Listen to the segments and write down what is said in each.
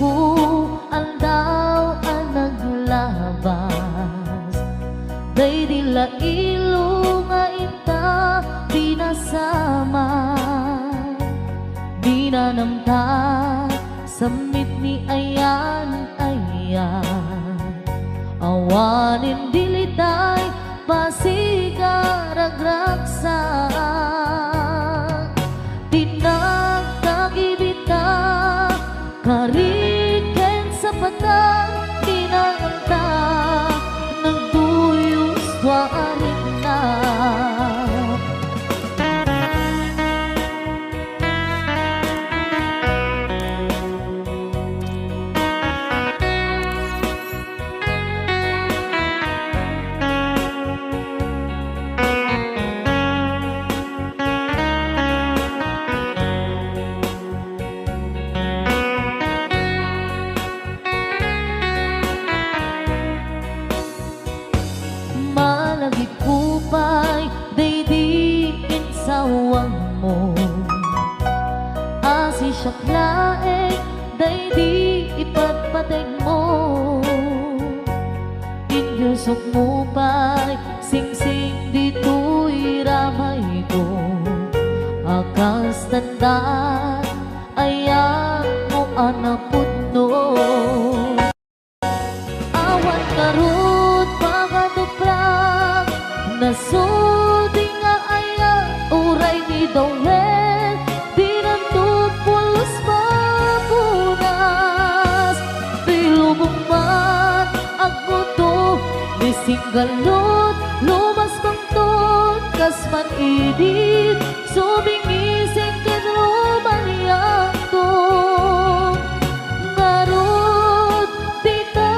ko andaw ang naglabas. Day dila ilo nga ita pinasama. Binanamta samit ni ayan awanin dilitay pasigaragraksak. Tinagtagibita kariken sa patang kinanganta nagduyos warin na. Malagip kupay daydiin sawang mo. Asi siyaklaeng daydi ipagpateg mo. Inyusok mo pa'y singsing dito'y ramay ko. Akas tandaan ayan mo anapod no. Awan karot pagkatuprak nasudi nga aya uray ni Dawel. Di nantupulos mapunas. Di lubong man ang muto ni singgalot. Lumas bangton kasman idit subingising ken rumaniyang to. Ngarot tita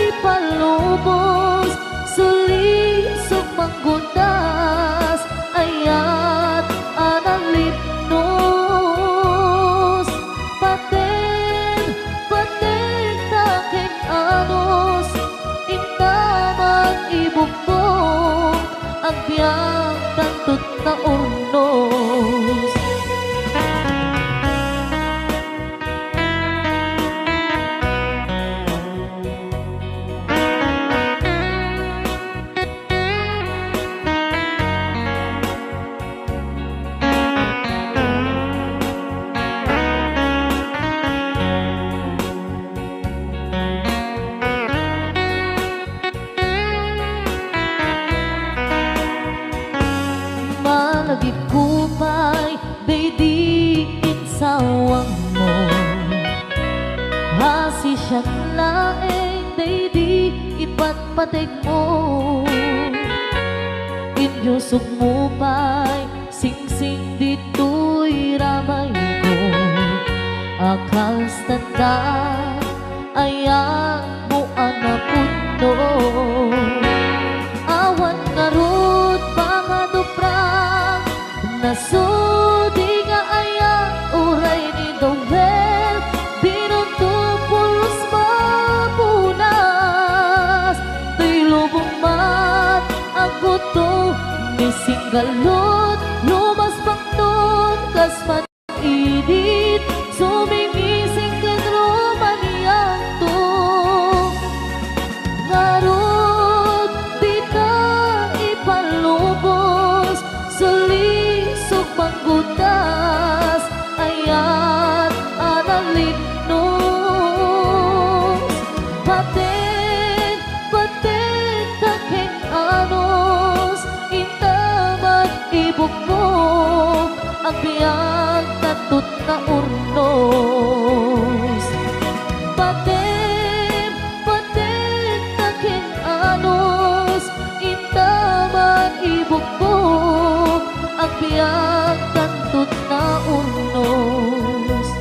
ipalubos sulisok manggundas ayat analipnos. Paten taking anos intamang ibukbong ang biyang tantut na urnos. Malagip kupay daydiin sawang mo. Hasi siyaklaeng daydi ipagpateg mo. Inyusok mo pa'y singsing dito'y ramay ko. Akas tandaan ayan mo anapod no. Awan ngarot pangaduprak nasudi nga aya uray ni Dawel. Di nantupulos mapunas. Di lubong man ang buto ni singgalot. Lumas bangton kasman idit sumingising ken rumaniyang to. Ngarot di ka ipalubos sulisok manggundas ayat analipnos. Paten taking anos intamang ibukbong ang biyang tatut na urnos. Paten taking anos intamang ibukbong ang biyang tantut na urnos.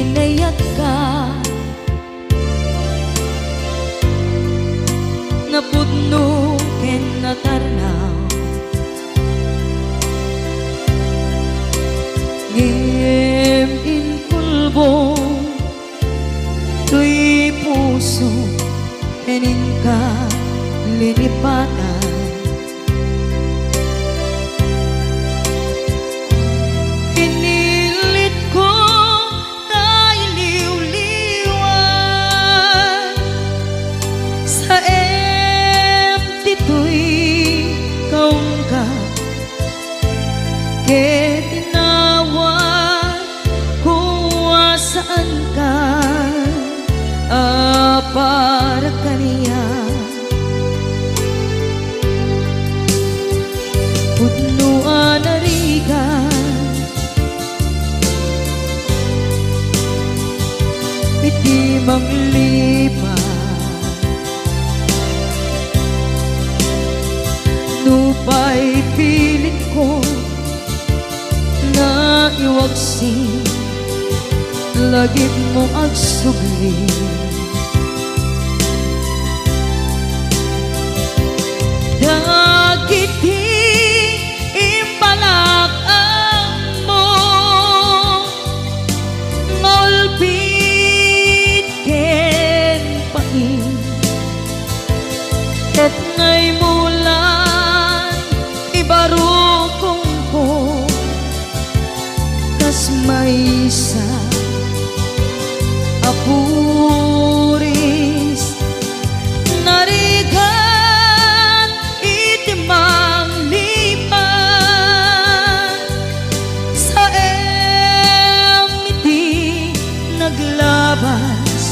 Inayat ka napudno ken natarnaw kenin ka linipatan. Pinilit ko na iliw-liwan sa empty to'y kaung ka. Ke tinawag kung saan ka, para kaniya. Pudnuan na rigan, iti manglipan, nupay pilit ko na iwagsin, lagip mo agsugli. Dagiti imbalak ang mo, ngolpit ken pain, ket ngay mulan ibarukong ko, kas maysa apuris narigan iti manglipan sa iti naglabas.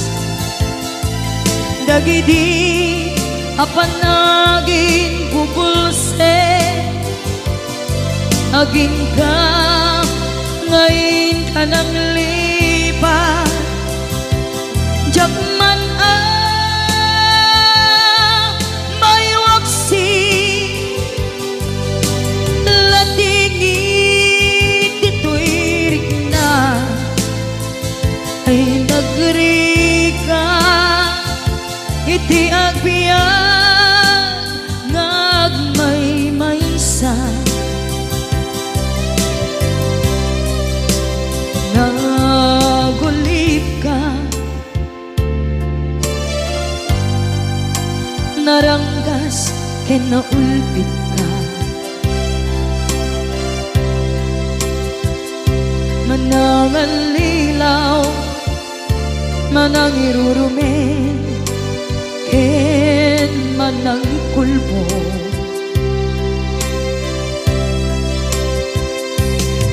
Dagidi apanagin bubulse, aging ka ngayon ka nang lipat. Jakman may waksi, latingit ito'y rigna, ay nagrika iti agbiyan ngagmaymaysa. Nagulip ka, naranggas ken naulpit ka, manangal lilaw, manang irurumen, ken manang kulbo.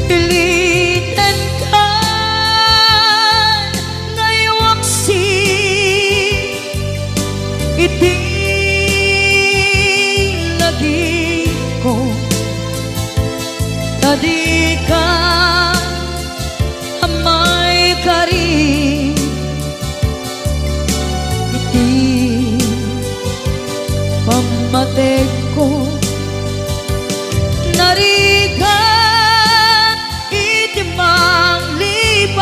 Pilitan ka ngaywaksi, iti lagi ko, tadi ka amay kari, iti pamatek ko narigan iti manglipan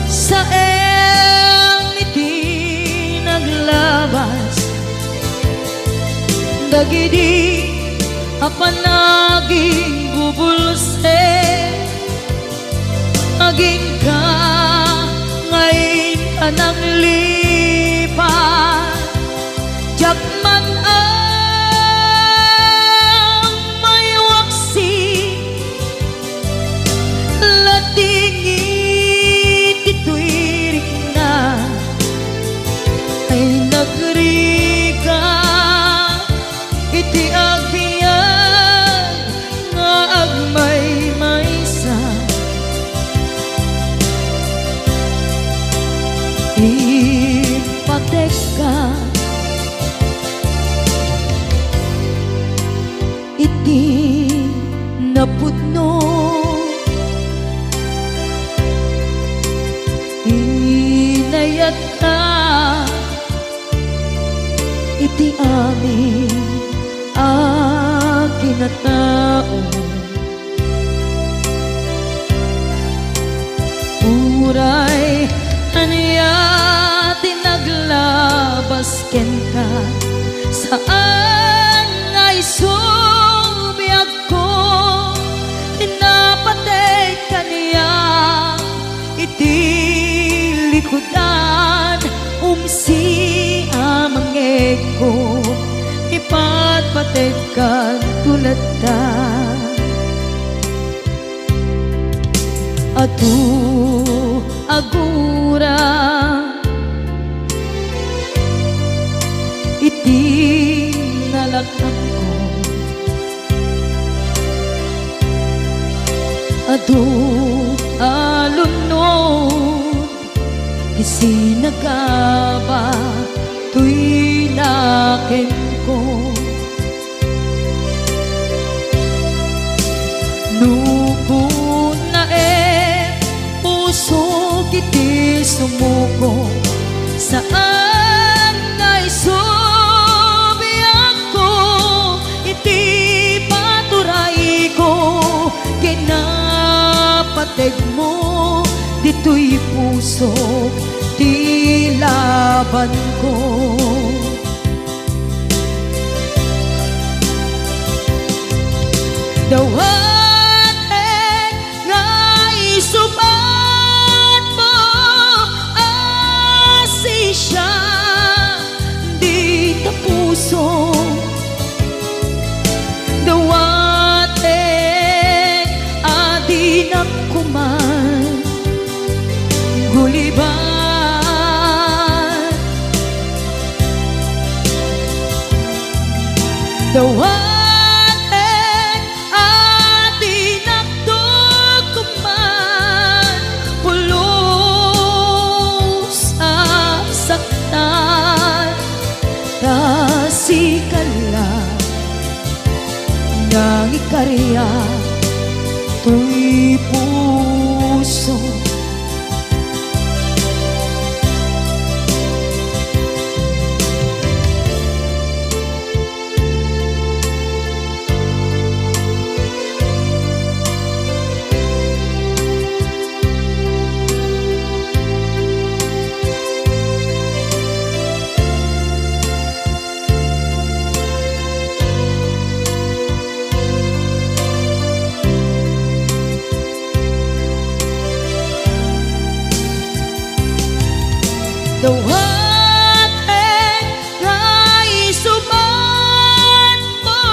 sa iti naglabas. Dagidi apanaging bubulse, aging ka ngayon ka nang lipat. Jakman may waksi, latingit ito'y rigna, ay nagrika iti agbiyan nga agmaymaysa. Ipatek ka iti napudno, inayat ka iti amin akinatao. Uray aniya tinaglabas ken ka, saan ngay subiyag ko, tinapatay ka niya iti likudan, patekan tulad ta atu agura iti nalakang ko adu alunod isinagaba tuy nakin ko nukun na puso kiti sumuko saan na isubiyak ko iti paturay ko kinapateg mo dito'y puso di laban ko dawat nga isubat mo asi siya di ta puso dawat adi na kuman guliban dawat nang ikarya tuy puso dawat nga isubat mo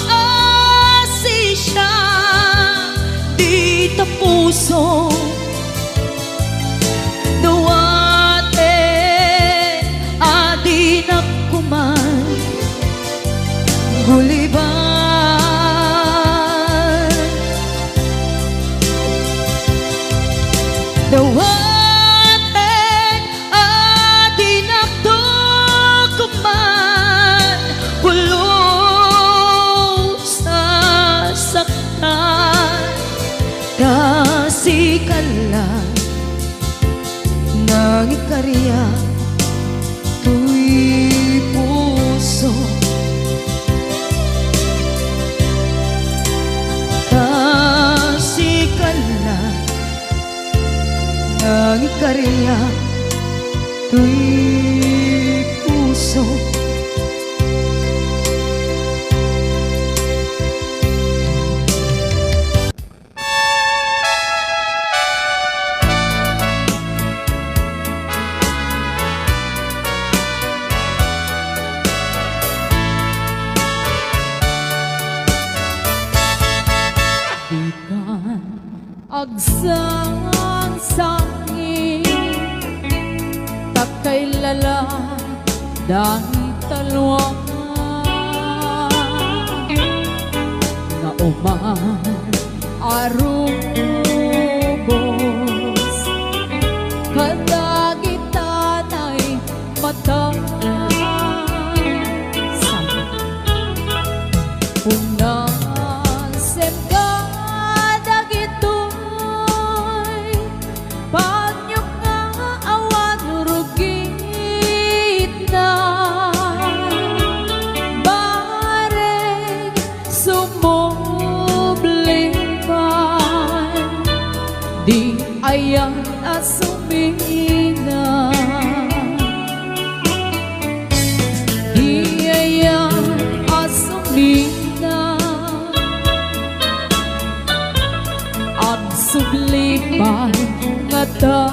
asi siya di ta puso dawat adi na kuman guliban dawat kasikala nang ikarya tuy puso kasikala nang ikarya tuy puso agsang sangin takay lala dahil talwang na uman arubos kadagitan ay matang unang di ayan asumina di ayan asumina ang sublipan ngata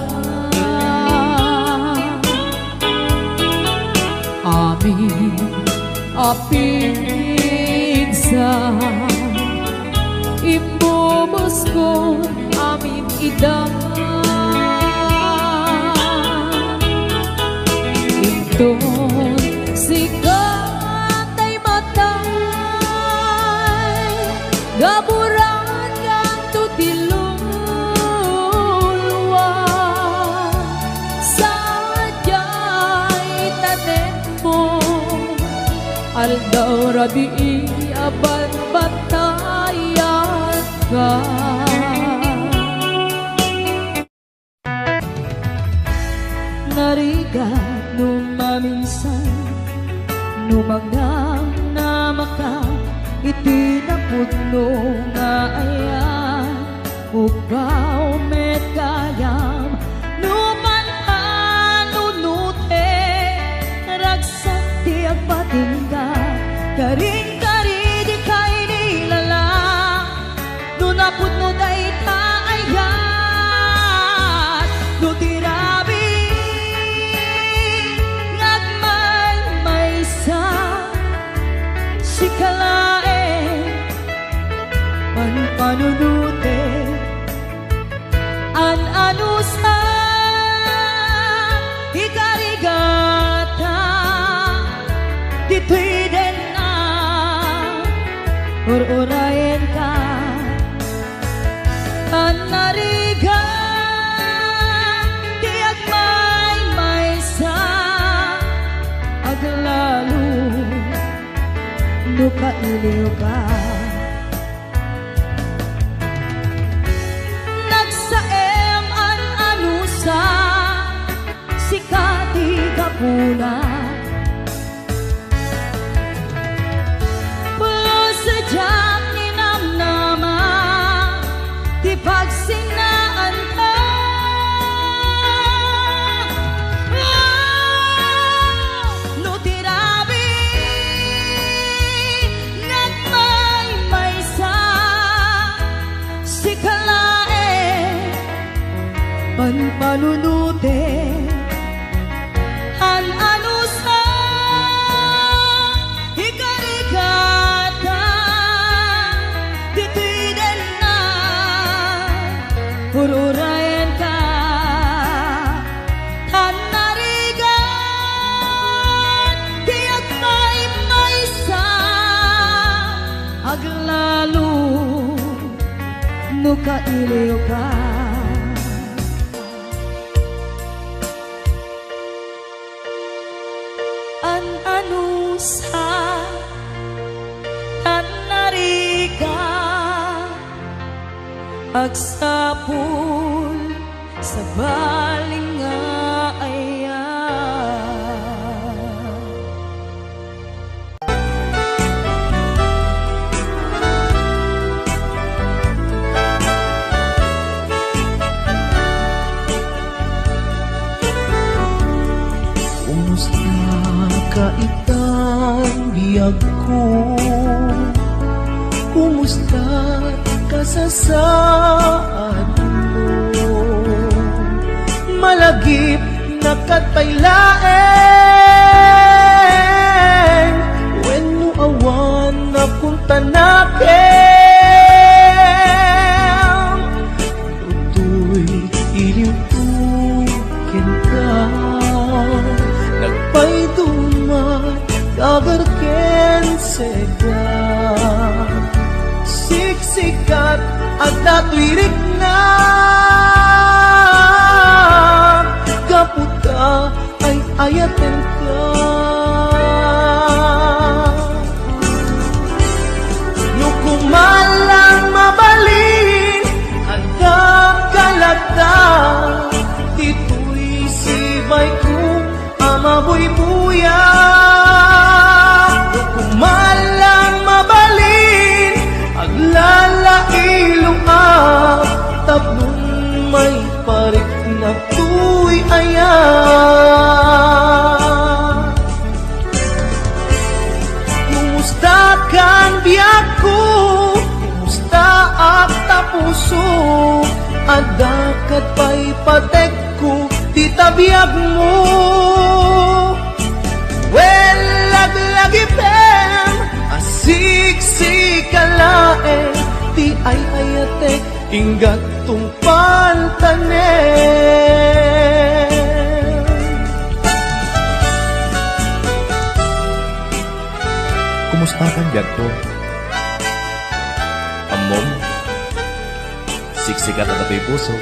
amin apinsa imbubos ko amin ida inton sikat ay matay gaburan kang tutilulwa sadya'y tanem mo aldaw rabi aban batayat ka narigat numaminsan numagang namaka itinapudno nga ayan upaw met kayam numan anunute ragsak di agpatingga karing-kari di kay nilala nunapudno day taayat nutirabi ngagmay maysa si kalae panpanunute an-anusa ikarigata dito'y din na ur-urayin ka anariga di agmay maysa aglalo nukailiw ka nagsaem an-anusa sikati kapuna sadyang ninamnama di pagsinaan ka nutirabi nagmay maysa si kalae panpanunute an-anusa ururayan ka tanarigan di agmay maysa aglalo nukailiw ka an-anusa tanarigan agsapul sa baling nga ayan kumusta ka itang biyag ko kumusta kasasaan mo malagip na katpailaeng when no awan na punta nakin tutoy iliw-tukin ka nagpaiduman kagarken sega sikat at natuirik na kaputa ay ayaten ka nukumalang mabalin ang kakalata dito'y sibay ko amabuy-buya nukumalang mabalin aglalailong tapnon may parik na tuy ayan kumusta kang biyak ko kumusta at tapuso adakat pa'y patek ko di tabiyag mo well laglagi pe ingat tungpal tanem. Kumusta kang biyag ko? Amom, siksikat at ako'y puso.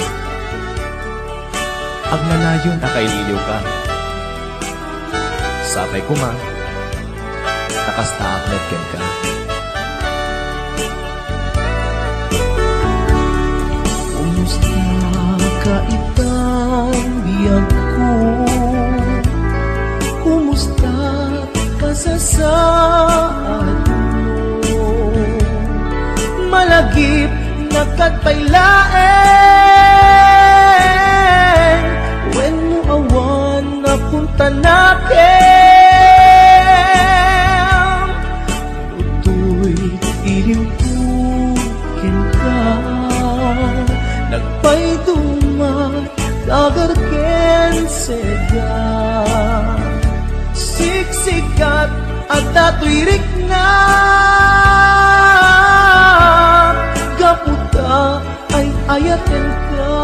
Ang malayo na kaililiw ka. Sapay ko ma, nakastaak nagken ka. Kumusta ka itang biyag ko? Kumusta ka sa saan mo? Malagip na katpailaen, when mo awan na punta nakin. Utoy ilimpugin ka, nagpay dumat dagarken sega. Siksikat at tatwirik na, gaputa ay ayaten ka.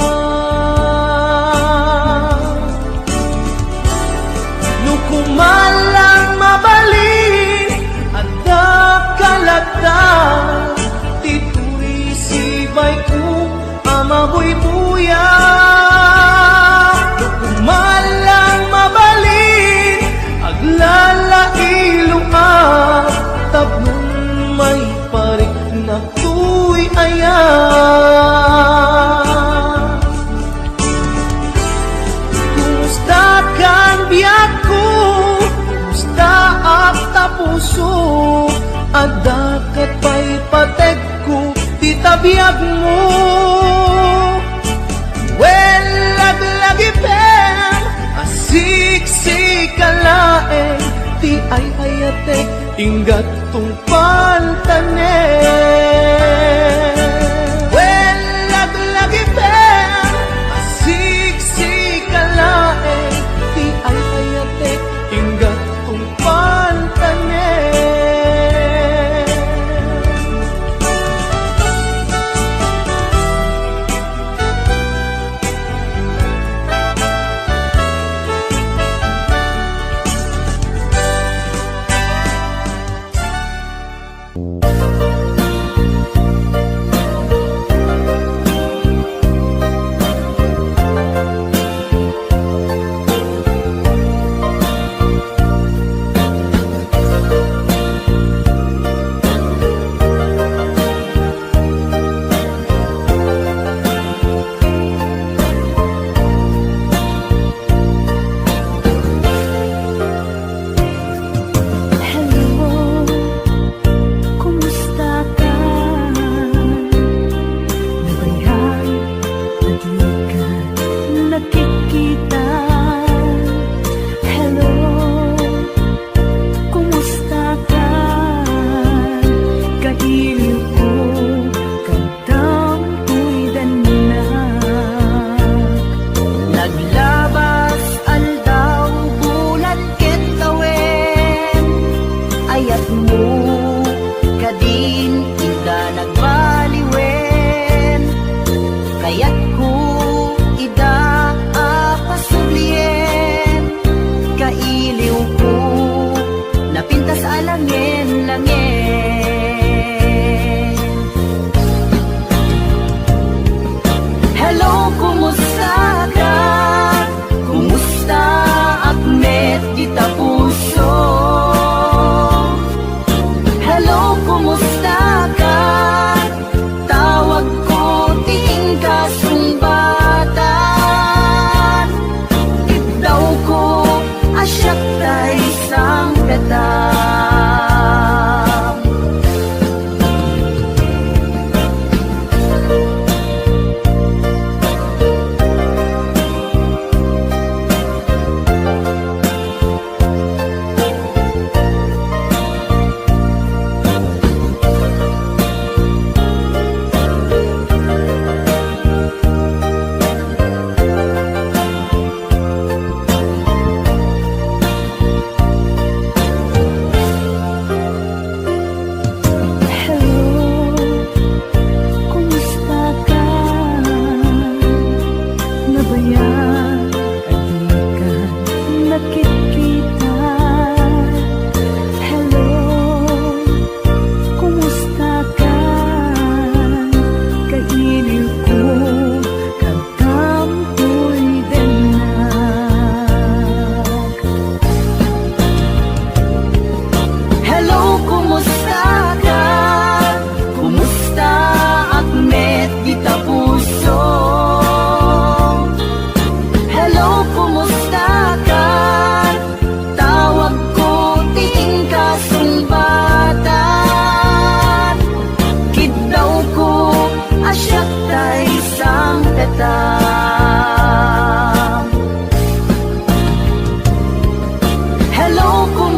Nukumalang mabalin at nakalata, tituloy sibay ko amaboy buya. Nukumalang mabalin aglalailong at tablong may parik na tuy ayan. Kumusta kang biyak ko? Kumusta ak tapuso? Adakat pa'y patek ko, titabiyag mo. Well, laglagipem, asiksikkalaeng, ti ay ayatek, ingat tungpal tanem. Well, laglagipem, asiksikkalaeng, ti ay ayatek, ingat tungpal tanem.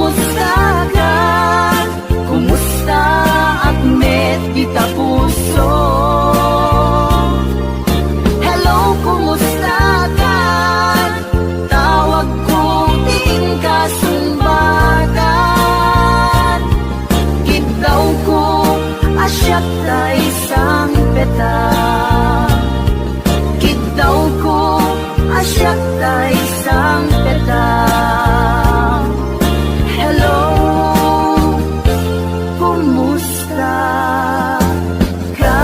kumusta ka? Kumusta agnet kita puso? Hello, kumusta ka? Tawag ko ting kasumbagan. Kitaw ko asyak ta isang peta. Kitaw ko asyak ta isang peta. Hello, kumusta ka?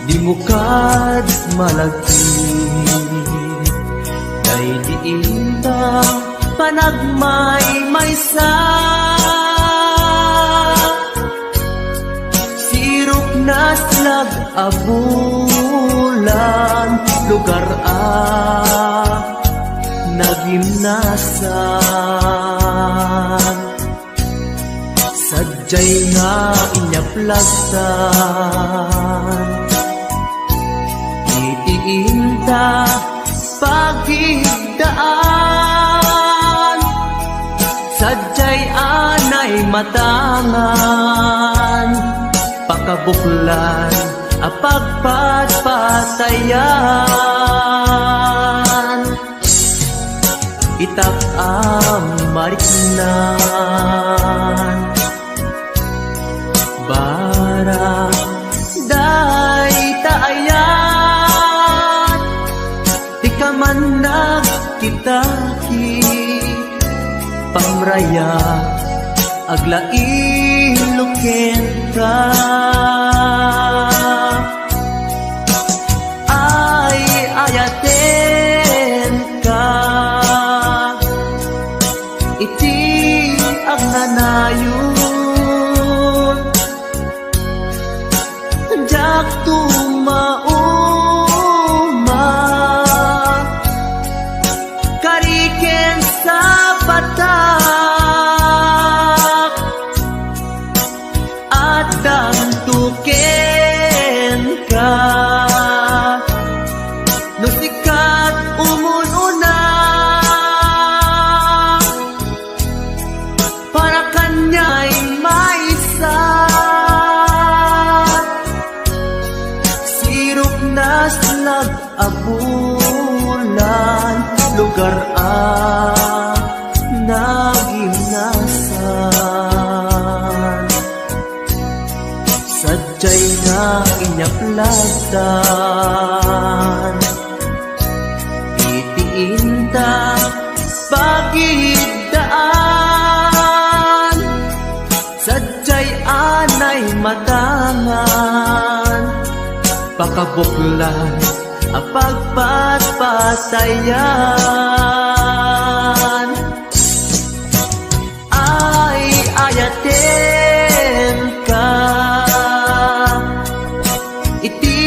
Di mo kad malagti Day diinta panagmay maysa Sirok na slag abulan Lugar nagimnasan Sadyay nga inyaplagtan Itiinta pagigdaan Sadyay anay matangan Pakabuklan apagpatpatayan Itak ang mariknan Bara day taayan Di ka man nagkitaki Pamraya aglailuken ka Ay ayaten ka Iti ang nanayon Jak tumauma Kariken sa batak At dantuken ka No sikat umununa Para kanya'y maisa Sirok na slag abulan Lugar nagimnasan Sadyay nga inyaplagtan Itiinta pagigdaan Sadyay anay matangan Pakabuklan apagpatpatayan Ay ayaten ka Iti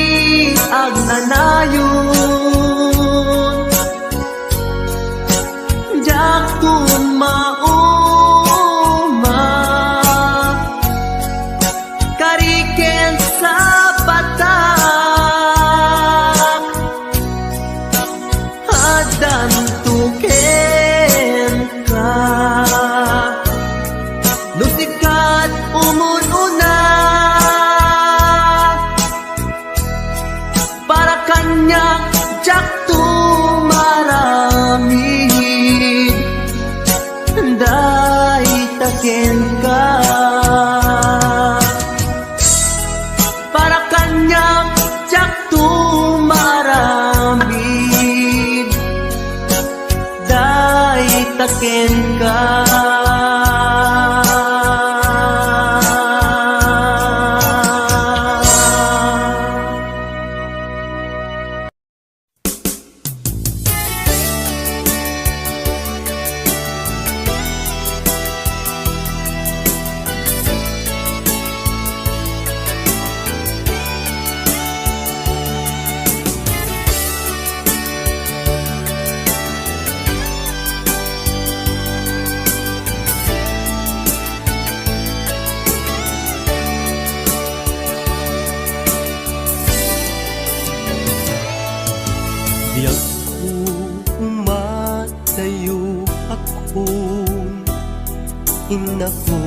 ang nanayon Jak tumauma Kariken sa batak Adan tuken ka Nusikat umununa Para kanya jak tumaramid Day taken ka Para kanya jak tumaramid Day taken ka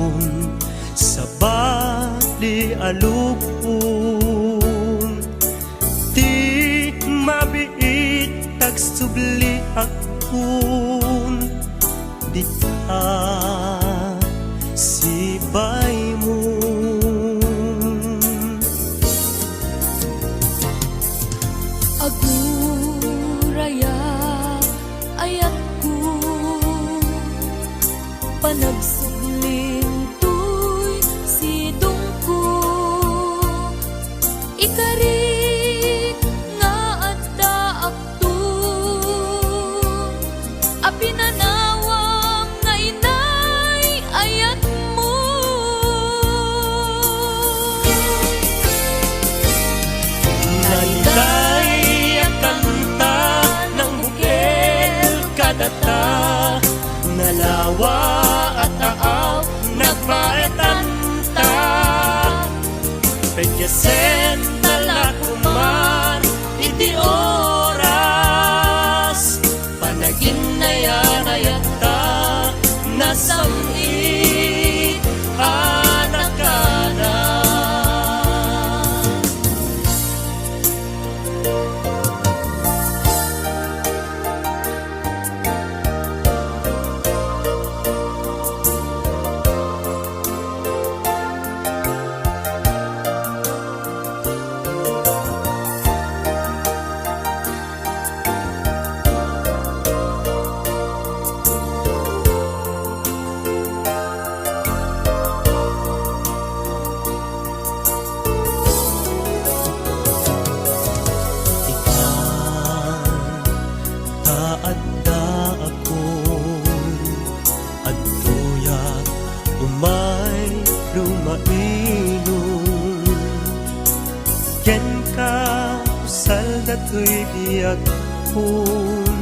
alupon sa bali alupon ti mabiit tagsubli akon dita sibay mo Aguraya ayat ko panagsugling tuy sidong ko ikari nga adda akto apinanawang nga inay ayat mo Nalilay ang kanta ng bukel kadata nalawa at taaw nagbaetanta Pagyasen talakuman iti oras panagin na yan ayata nasamit anak ka na taadda akon adtoyak umay lumainon ken ka usal datoy biyag kun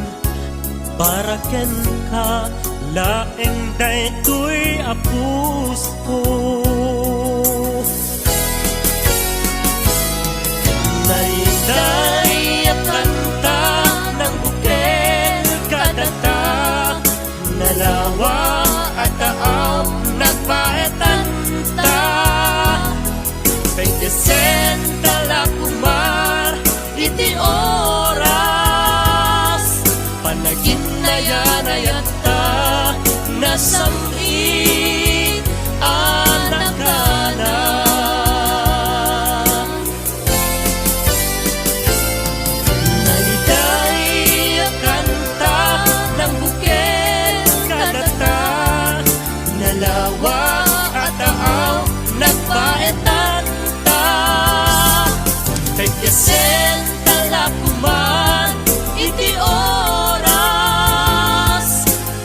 para ken ka laeng daytoy apus ko Naiday at kanta ng bukel kadata nalawa at taaw nagpaetanta Pagyasen talakumar iti oras panagin na yan ayata nasamit anak ka na Naliday ang kanta ng bukel kadata nalawa at taaw nagpaetanta Pagyasen talakuman iti oras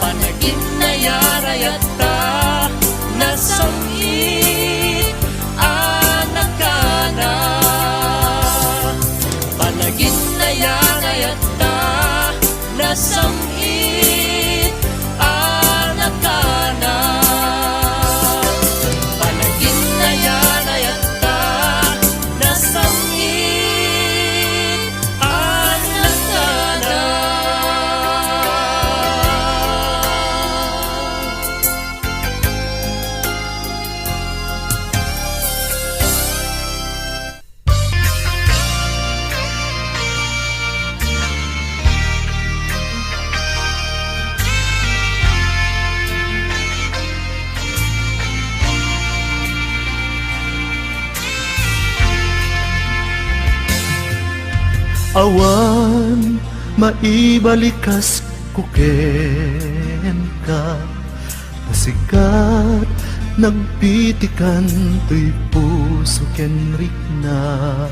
panagin na yan ayata nasamit anak ka na Panagin na yan ayata nasamit anak ka na Panagin na yan ayata nasamit anak ka na Awan maibalikas kuken ka Nasikat nagpitikan to'y puso ken rikna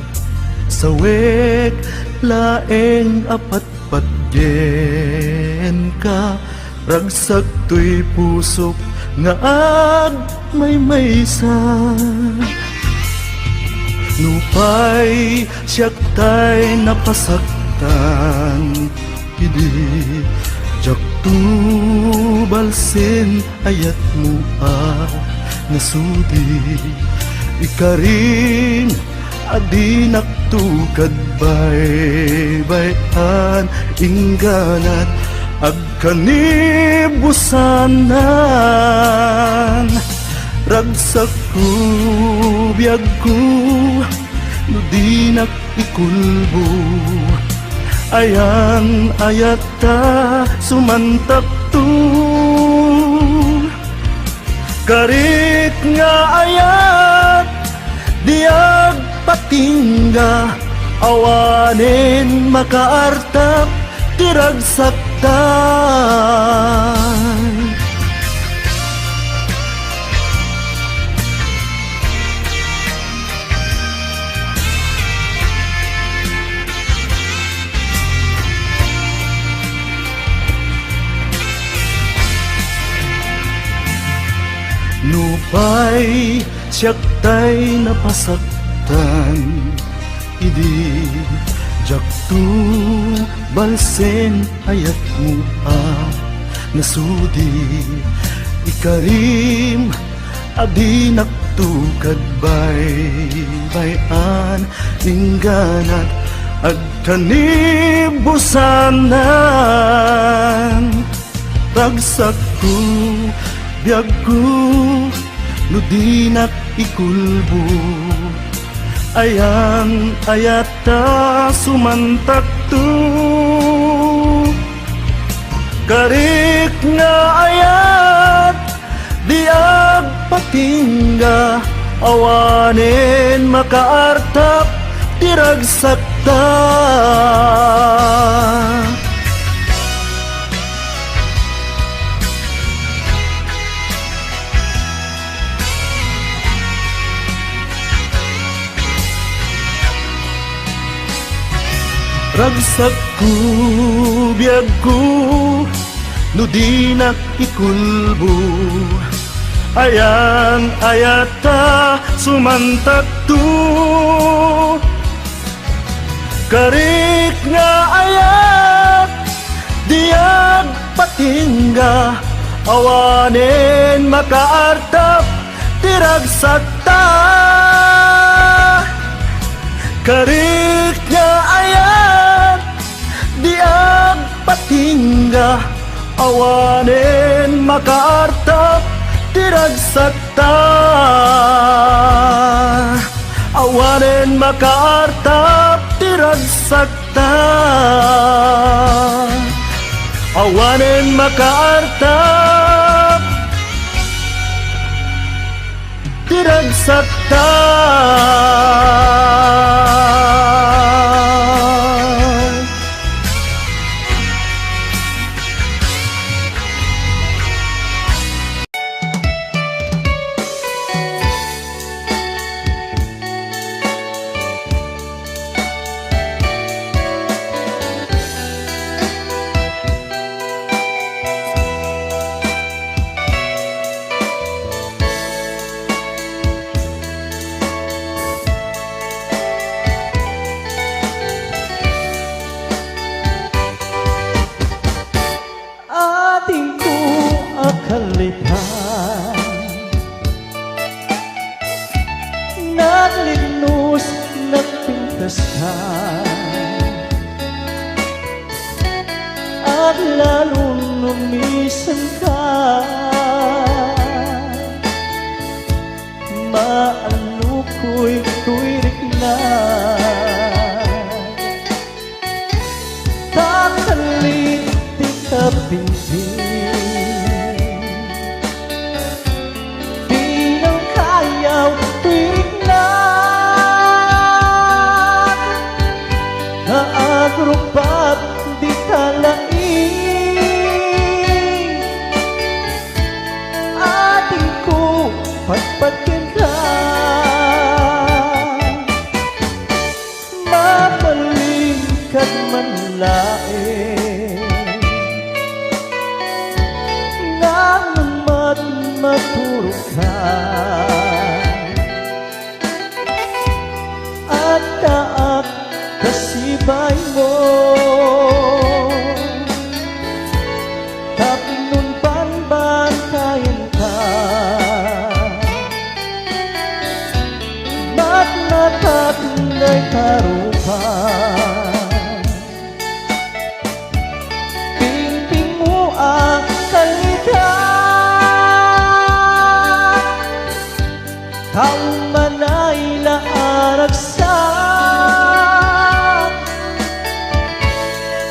Sawek laeng apat patgen ka Ragsag to'y pusok nga ag may maysa Nupay siyak tay napasaktan Idi jak tubalsin ayat mo nasudi Ikarin adi naktukad bay-bayan Ingganat agkanibusanan ragsak ko, biyag ko, no di nakikulbo. Ayan ayata sumantak to, karit nga ayat diag patingga, awanin makaartap tiragsaktan. Nupay siyak tay napasaktan, idi jaktu balsen ayat mo nasudi. Ikarim adi naktukad bayan ningganat agkanibusanan. Ragsak ko, biyag ko, no di nakikulbo. Ayan ayata sumantak to, karik nga ayat diag patingga, awanin makaartap tiragsakta. Ragsak ko, biyag ko, no di nakikulbo. Ayan ayata sumantak to, karik nga ayat diag patingga, awanin makaartap tiragsakta. Karik nga ayat diag patingga, awanin makaartap tiragsakta. Awanin makaartap tiragsakta. Awanin makaartap tiragsakta. Ating ko akalitan, naglignos, nagpintaskan, at lalong lumisan ka. Maano ko'y tuwirik na, takalit di ka pintin, di nang kayaw tuwirik na. Naagrupat di ka laing, ating ko pagpagkin ka. Mapalingkad man laing, nanamat maturo ka, at taak kasibay mo. Tapos nun banbantayan ka, ba't natatnday karupan? Pingping mo ang kalitan, taong manay laaragsak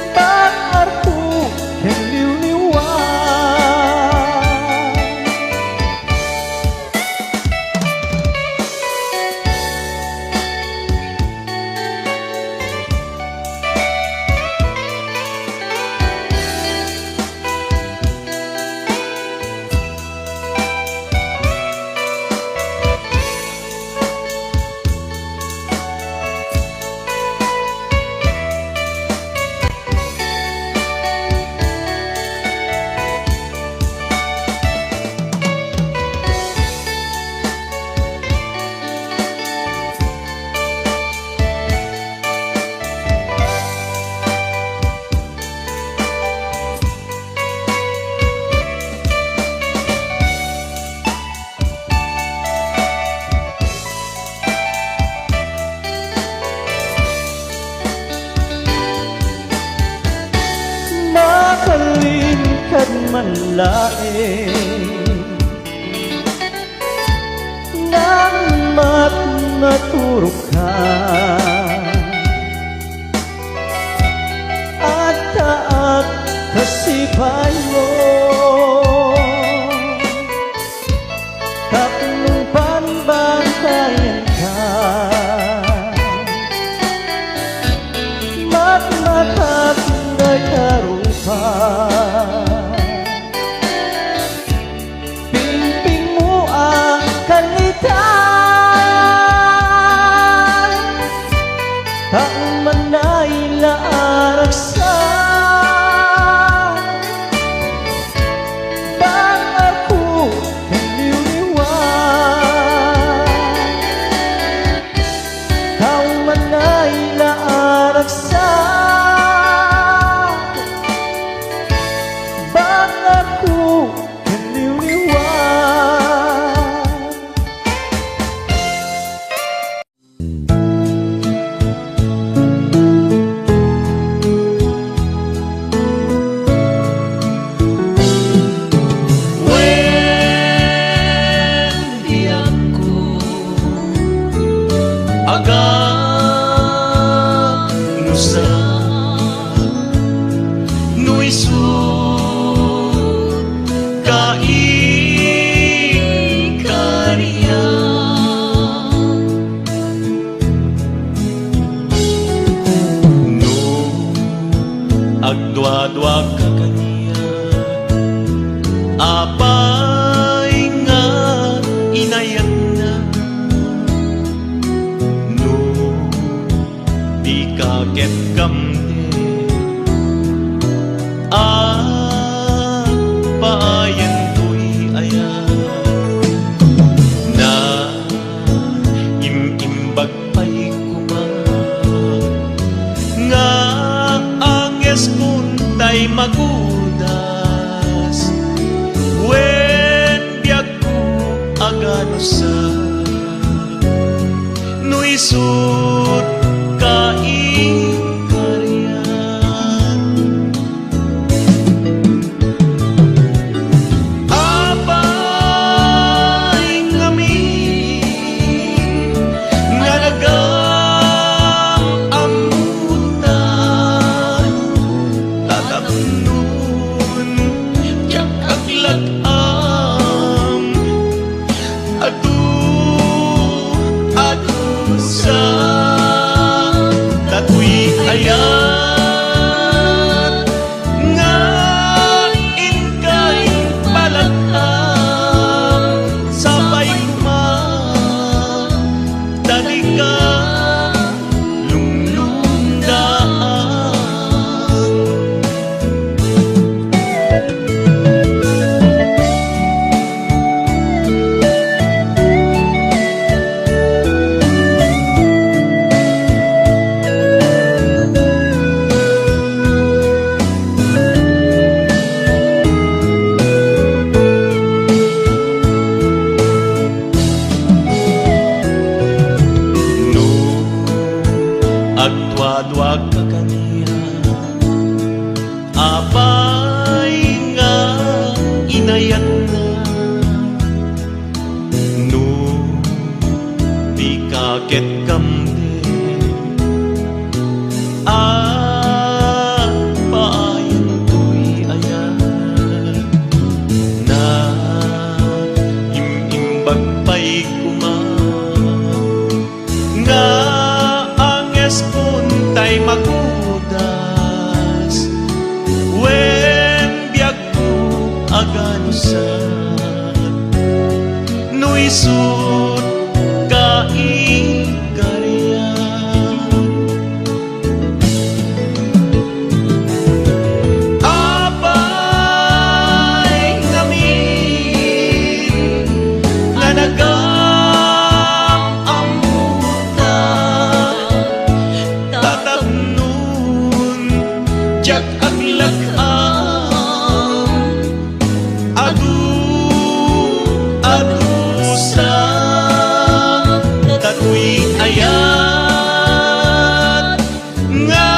Pag-arpo ng liwliwan Makalingkad man laing nang maturok ka at taat kasipay mo tatlong panbantayan ka matmatatay karupa pimping mo ang kalitan taong manay laaragsak bang ako ng liwliwan taong manay laaragsak bang ako ng liwliwan When di ako agad nusa nuisud kaing kariya no agdwa-dwa ka kaniya apay nga inayat na no di ka ket kamne paayan ko'y ayan na imimbag pa'y kumag nga anges kuntay magudas wen biag ko agano sa nuisud kaing kariyan apay ngamin nga nag-aamutan tataknun yak aglag-am adu sa tatuwi Aket kamde paayon ko'y ayan na imimbag pa'y kuma nga ang espuntay magudas wen biag ko aganusan no isut kaikarian apay ngamin nga nagam-amutan tatabnun jak aglakam adu-adusa tatuy ayat nga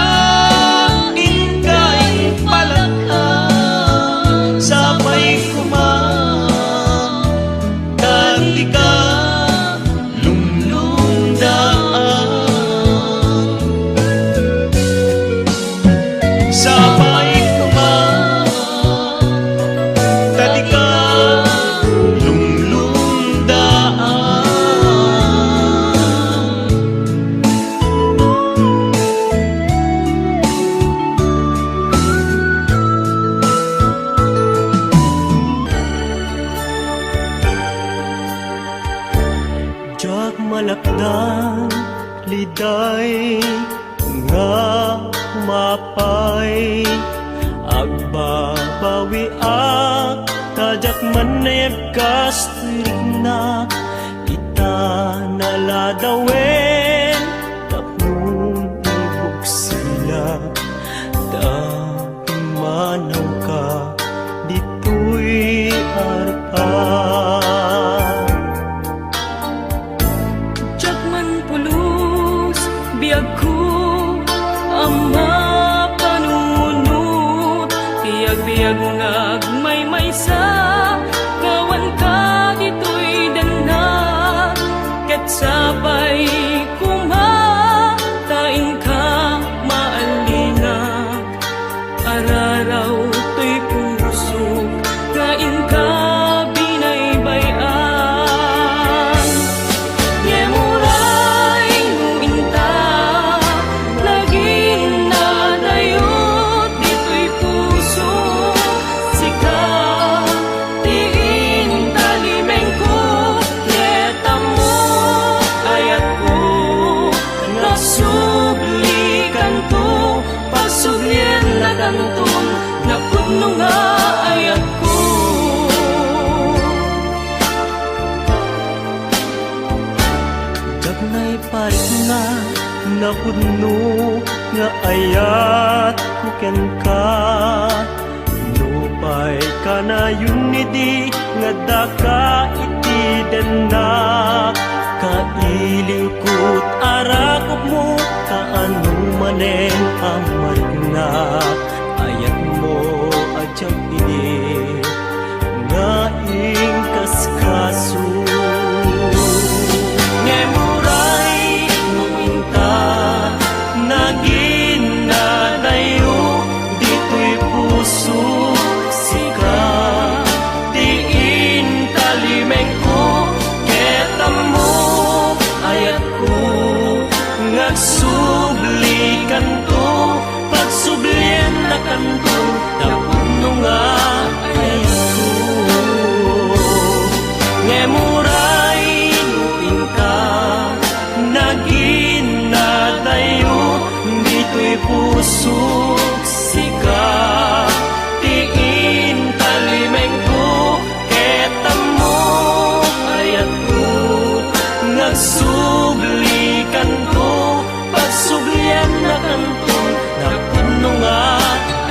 ingkay palaka sabay kumang kanti ka lumlumdaan sabay kumang kanti ka jak malakdan liday nga mapay agbabawi ak tajak manayag kastrigna ita naladawen tapnon ibog sila dahil manaw ka dito'y arpan Jakman pulos, biag ko ang mapanunod Biyag-biyag ngagmay-may sa kawan ka dito'y danag Ket sabay kumatain ka maalinag Araraw to'y pusok kain ka binaybayan Ngemuray nuinta laging nadayot dito'y puso sika tiin talimeng ko netang mo ayat ko nasublikan to pagsublyan na kantong napudno nga ayat ko Dagnay parik na napudno nga ayat kuken ka Nupay ka na yunidi nga daka iti denna Kailiw ko't arakop mo kaano manen ang marikna Ayat mo adyang ini nga ingkaskaso Ngemuray numinta naging nadayo dito'y puso sika tiin talimeng ko ketam mo ayat ko ngagsublikan to pagsublian na kanto tapno nga ayat ko Ngemuray nuinta naging nadayo dito'y puso sika tiin talimeng ko ketam mo ayat ko nagsublikan to pagsublian na kanto napuno nga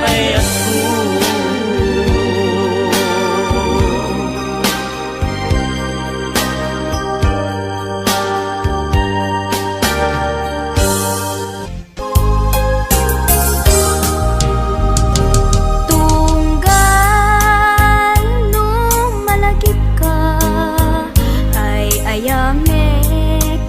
ayat ko Tunggal nung malagip ka ay ayamek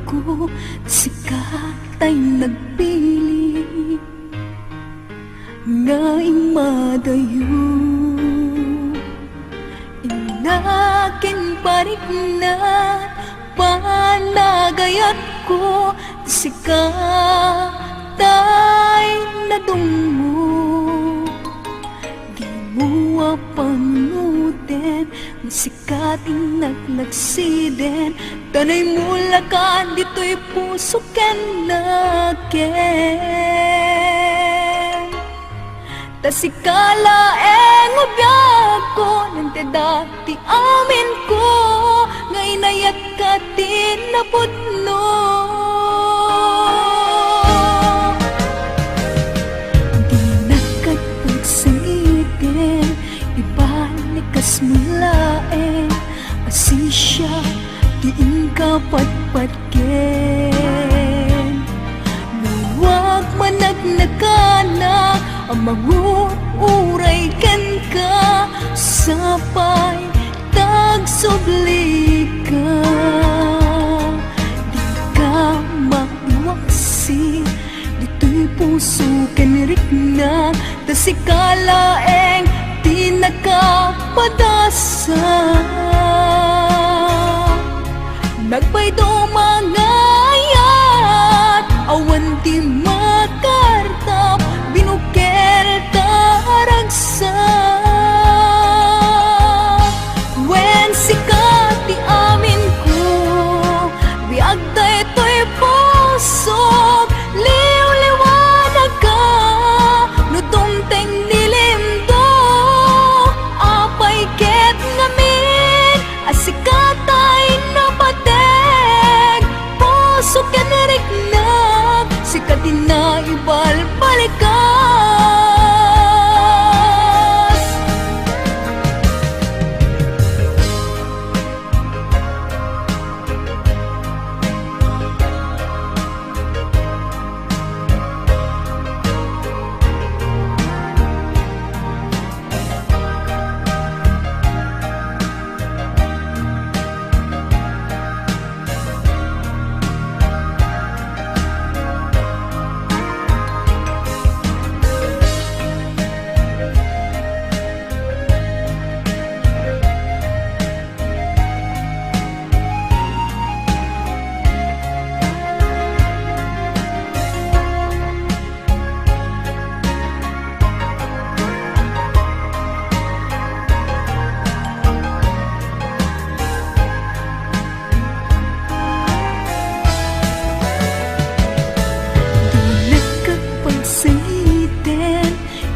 ko, sikat ay nagpili ngaing madayo. Inaking parignan, panagayat ko, sikat ay nadungo. Di mo panutin, masikating naglagsiden, tanay mula ka, dito'y puso ken naken. Tasikala ubiyag ko, nang dati amin ko, ngayon ayat ka tinapudno. Di nakapagsangitin, ibalikas mulae, asisya, diin ka patpatken. Huwag managnakana, ang manguuray ken ka, sapay tagsubli ka. Di ka maiwaksi, dito'y puso ken rikna, tasikalaeng di nakapadasa. Nagpaydo mga ayat, awan di makartap, binuker taragsa. When sikat di amin ko, biag da ito'y pusok, liw-liwanag ka, nudumteng dilim do, apay ket ngamin, asikat ay napateg, puso ken riknag, sikat din na ibalbalikas.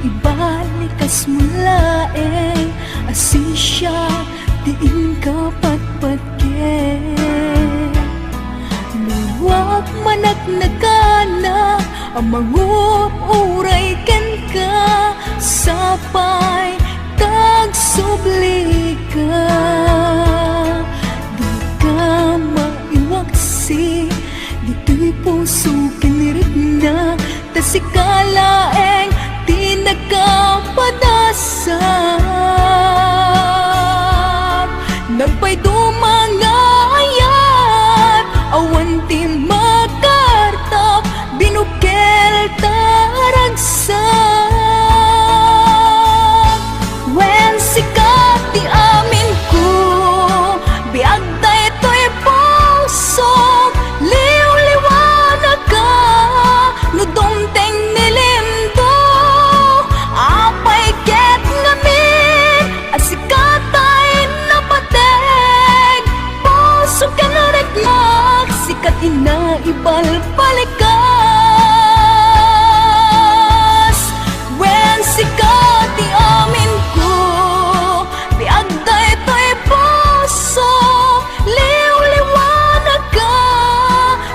Ibalikas mulaeng asisya, diin ka patpatken. Luwag managnagana, ang manguuray ken ka, sapay tagsubli ka. Di ka maiwaksi, dito'y puso ken rikna, tasikalaeng di nagkapadasag. Nagpaydo mga ayat, awan ti makartap, binukel taragsak. When sikat di amin ko, biag da ito'y pusok, liw-liwanag ka, nudumteng nilim do, apay ket ngamin, asikat ay napateg, puso ken riknag, sikat ina ibalbalikas. When sikat di amin ko, biag da ito'y puso, liw-liwanag ka,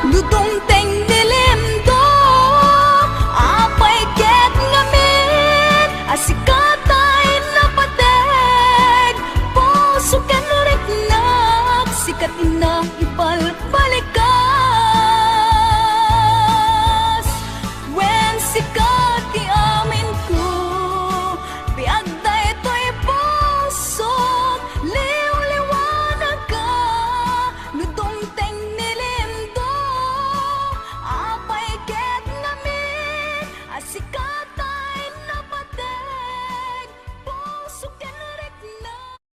nudumteng nilim do, apay ket ngamin, asikat ay napateg, puso ken riknag, sikat ina ipal